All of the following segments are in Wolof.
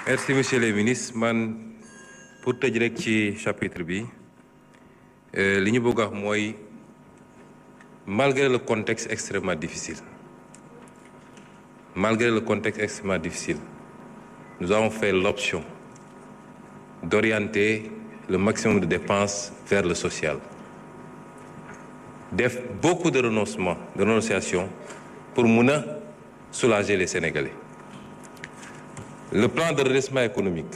Merci monsieur le ministre man pour tëj rek ci chapitre bi li ñu bëgg a wax mooy malgré le contexte extrêmement difficile nous avons fait l'option d'orienter le maximum de dépenses vers le social. Def beaucoup de renonciations pour mun a soulager les Sénégalais. Le plan de redressement économique,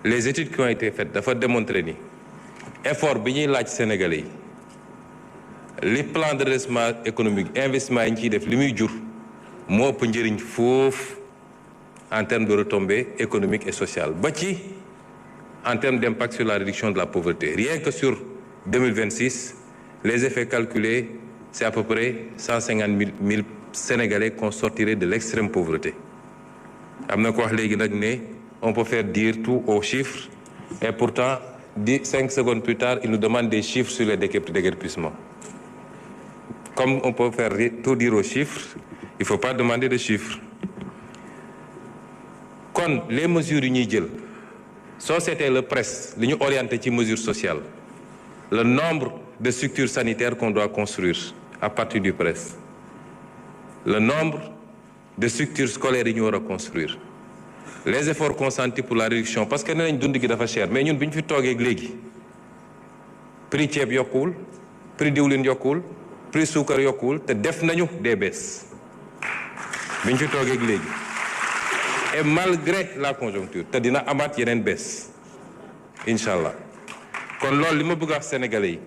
les études qui ont été faites dafa démontrer ni effort bi ñuy laaj Sénégalais yi li plan de redressement économique investissement yi ñu ciy def li muy jur moo ëpp njëriñ foofu en termes de retombées économiques et sociales ba ci en termes d'impact sur la réduction de la pauvreté. Rien que sur 2026, les effets calculés, c'est à peu près 150 000 Sénégalais qu'on sortirait de l'extrême pauvreté. Am na ko wax léegi nag ne on peut faire dire tout aux chiffres et pourtant 5 secondes plus tard il nous demande des chiffres sur les déguerpissements. Comme on peut faire tout dire aux chiffres, il faut pas demander de chiffres. Kon les mesures yi ñuy jël soo seetee le presse li ñu orienté ci mesures sociales le nombre de structures sanitaires qu'on doit construire à partir du presse le nombre de structures scolaires yi ñu war a construire les efforts consentis pour la réduction parce que nee nañ dund gi dafa cher mais ñun bi ñu fi toogee léegi prix ceeb yokkuwul prix diwlin yokkuwul prix suukar yokkuwul te def nañu des baisses bi ñu fi toogee léegi et malgré la conjoncture te dina amaat yeneen baisse incha allah kon loolu li ma bëgg a wax sénégalais yi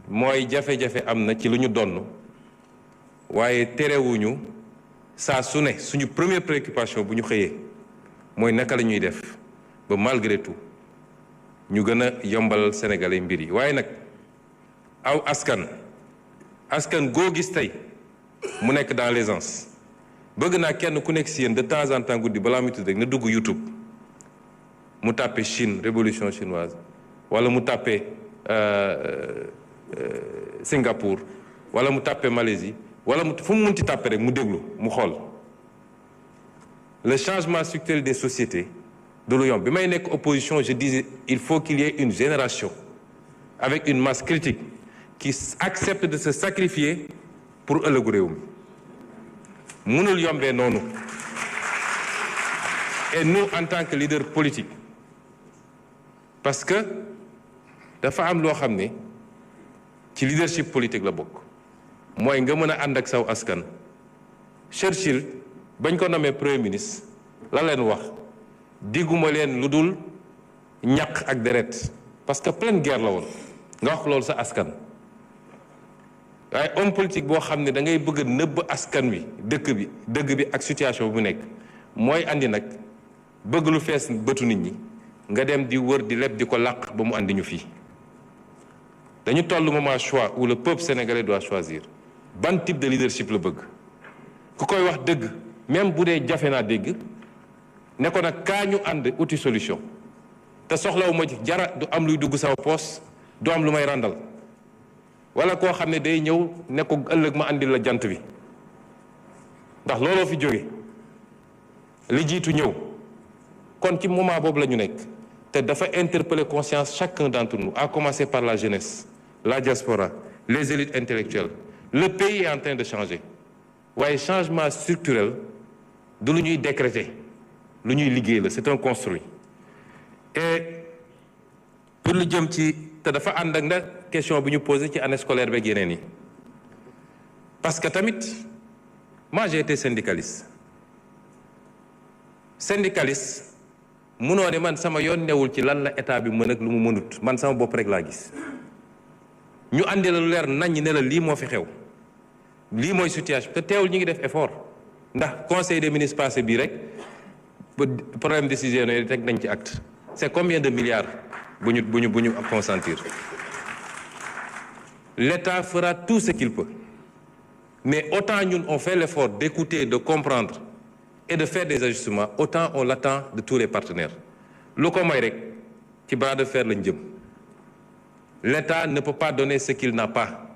mooy jafe-jafe am na ci lu ñu donn waaye terewuñu saa su ne suñu première préoccupation bu ñu xëyee mooy naka la ñuy def ba malgré tout ñu gën a yombalal sénégalais mbir yi waaye nag aw askan goo gis tey mu nekk dans l'aisance bëgg naa kenn ku nekk si yéen de temps en temps guddi balaa muy tudd rek na dugg YouTube mu tàppe Chine révolution chinoise wala mu tàppe Singapour wala mu tàppe Malaisie wala fu mu munti tàppe rek mu déglu mu xool le changement structurel des sociétés du lu yomb bi may nekk opposition je disais il faut qu'il y ait une génération avec une masse critique qui accepte de se sacrifier pour ëllëgu réew mi mënul yombee noonu et nous en tant que leader politique parce que dafa am loo xam ne ci leadership politique la bokk mooy nga mën a ànd ak saw askan Churchill bañ ko nommé premier ministre la leen wax digguma leen lu dul ñaq ak deret parce que pleine guerre la woon nga wax loolu sa askan waaye homme politique boo xam ne da ngay bëgg a nëbb askan wi dëgg bi ak situation bu nekk mooy andi nag bëgg lu fees bëtu nit ñi nga dem di wër di leb di ko làq ba mu andi ñu fii dañu toll moment choix où le peuple sénégalais doit choisir ban type de leadership la bëgg ku koy wax dëgg même bu dee jafe naa dégg ne ko nag kaa ñu ànd uti solution te soxlawu ma ci jara du am luy dugg sama poos du am lu may ràndal wala koo xam ne day ñëw ne ko ëllëg ma andil la jant bi ndax looloo fi jóge li jiitu ñëw kon ci moment boobu la ñu nekk te dafa interpeller conscience chacun d'entre nous à commencer par la jeunesse la diaspora les élites intellectuelles le pays est en train de changer waaye changement structurel du lu ñuy décréter lu ñuy liggéey la c'est un construit et pour lu jëm ci te dafa ànd ak nag question bi ñu posé ci année scolaire beeg yeneen yi parce que tamit moi j'ai été syndicaliste munoo ne man sama yoon newul ci lan la état bi mën ak lu mu mënut man sama bopp rek laa gis ñu andi la lu leer nañ ne la lii moo fi xew lii mooy situation te teewul ñu ngi def effort ndax conseil des ministres passé bii rek problème décisionnaire rek nañ ci acte c'est combien de milliards bu ñu consentir l'État fera tout ce qu'il peut mais autant ñun on fait l'effort d'écouter de comprendre et de faire des ajustements autant on l'attend de tous les partenaires lu ko may rek ci bras de fer lañ jëm l'État ne peut pas donner ce qu'il n'a pas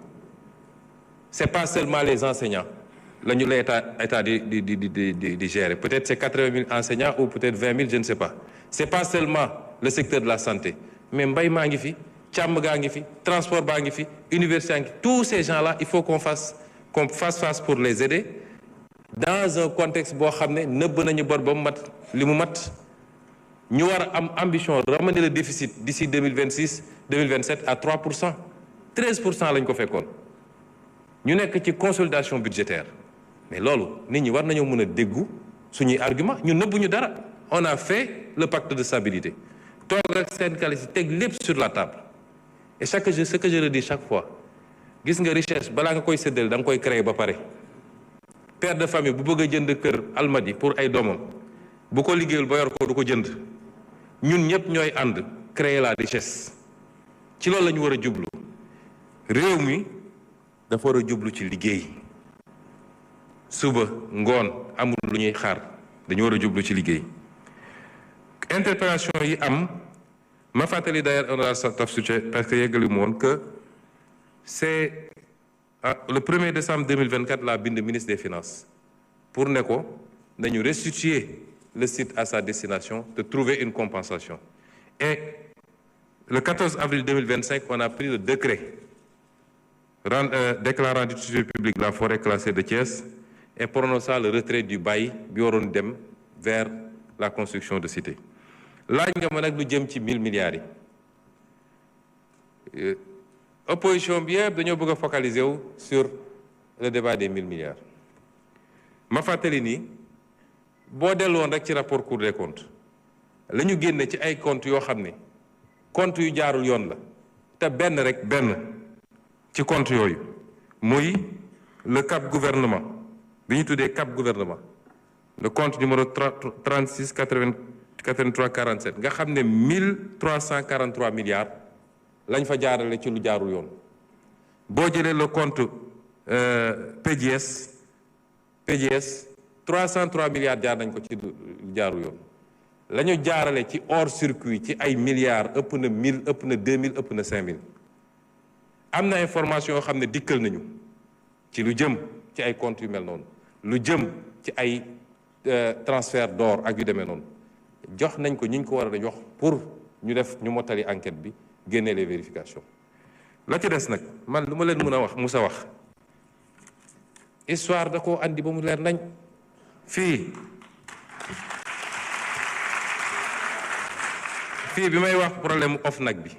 c'est pas seulement les enseignants lañu la état di gérer. Peut-être c'est 80 000 enseignants ou peut-être 20 000, je ne sais pas. C'est pas seulement le secteur de la santé, mais mbay maa ngi fi, càmm gaa ngi fi, transport baa ngi fi, université gaa ngi fi. Tous ces gens-là, il faut qu'on fasse face pour les aider dans un contexte boo xam ne nëbb nañu bor ba mu mat li mu mat. ñu war a am ambition ramener le déficit d'ici 2026 2027 à 3%. 13% lañ ko fekkoon. ñu nekk ci consolidation budgétaire mais loolu nit ñi war nañoo mën a déggu suñuy argument ñu nëbbuñu dara. On a fait le pacte de stabilité toog ak syndicaliste yi teg lépp sur la table et ce que je redis chaque fois gis nga richesse balaa nga koy séddale da nga koy créer ba pare. Père de famille bu bëgg a jënd kër Almadi pour ay doomam bu ko liggéeyul ba yor ko du ko jënd. ñun ñëpp ñooy ànd créer la richesse ci loolu la ñu war a jublu. réew mi dafa war a jublu ci liggéey suba ngoon amul lu ñuy xaar dañu war a jublu ci liggéey. interpellation yi am ma fàttali d'ailleurs honorable Taf Sucé parce que yeggali mu woon que c'est le 1er décembre 2024 la bind ministre des finances pour ne ko nañu restituer le site à sa destination, de trouver une compensation. Et le 14 avril 2025, on a pris le décret déclarant d'utilité publique la forêt classée de Thiès et prononçant le retrait du bail bi waroon dem vers la construction de cité. laaj nga ma nag lu jëm ci 1000 milliards yi opposition bi yëpp dañoo bëgg a focaliser wu sur le débat des 1000 milliards. ma fàttali ni boo delloon rek ci rapport Cour des comptes la ñu génne ci ay comptes yoo xam ne comptes yu jaarul yoon la te benn ci comptes yooyu muy le cap gouvernement bi ñu tuddee cap gouvernement le compte numéro 36 83 47 nga xam ne 1343 milliards lañ fa jaarale ci lu jaarul yoon. boo jëlee le compte PDS 303 milliards jaar nañ ko ci jaaru yoon la ñu jaarale ci hors circuit ci ay milliards ëpp na 1000 ëpp na 2000 ëpp na 5000 am na information yoo xam ne dikkal nañu ci lu jëm ci ay comptes yu mel noonu lu jëm ci ay transfert d'or ak yu demee noonu jox nañ ko ñi ñu ko war a jox pour ñu mottali enquête bi génnee les vérifications. la ci des nag man lu ma leen mën a wax musa wax histoire da koo andi ba mu leer nañ. fii bi may wax problème OFNAC bi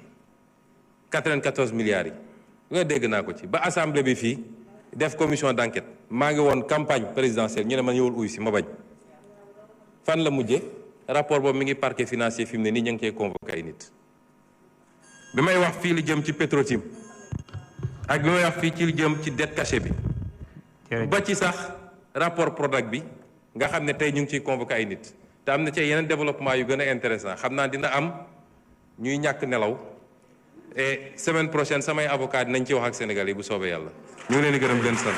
94 milliards yi nga dégg naa ko ci ba assemblée bi fii def commission d'enquête maa ngi woon campagne présidentielle ñu ne ma ñëwul uy si ma bañ fan la mujje rapport boobu mi ngi parquet financier fi mu ne nii ñu ngi koy convoqué ay nit. bi may wax fii li jëm ci Petro-Tim ak bi may wax fii ci li jëm ci dette cachée bi ba ci sax rapport Prodac bi nga xam ne tey ñu ngi ciy convoqué ay nit te am na ci yeneen développement yu gën a intéressant xam naa dina am ñuy ñàkk nelaw et semaine prochaine samay avocat dinañ ci wax ak Sénégal yi bu soobee yàlla ñu ngi leen di gërëm leen sant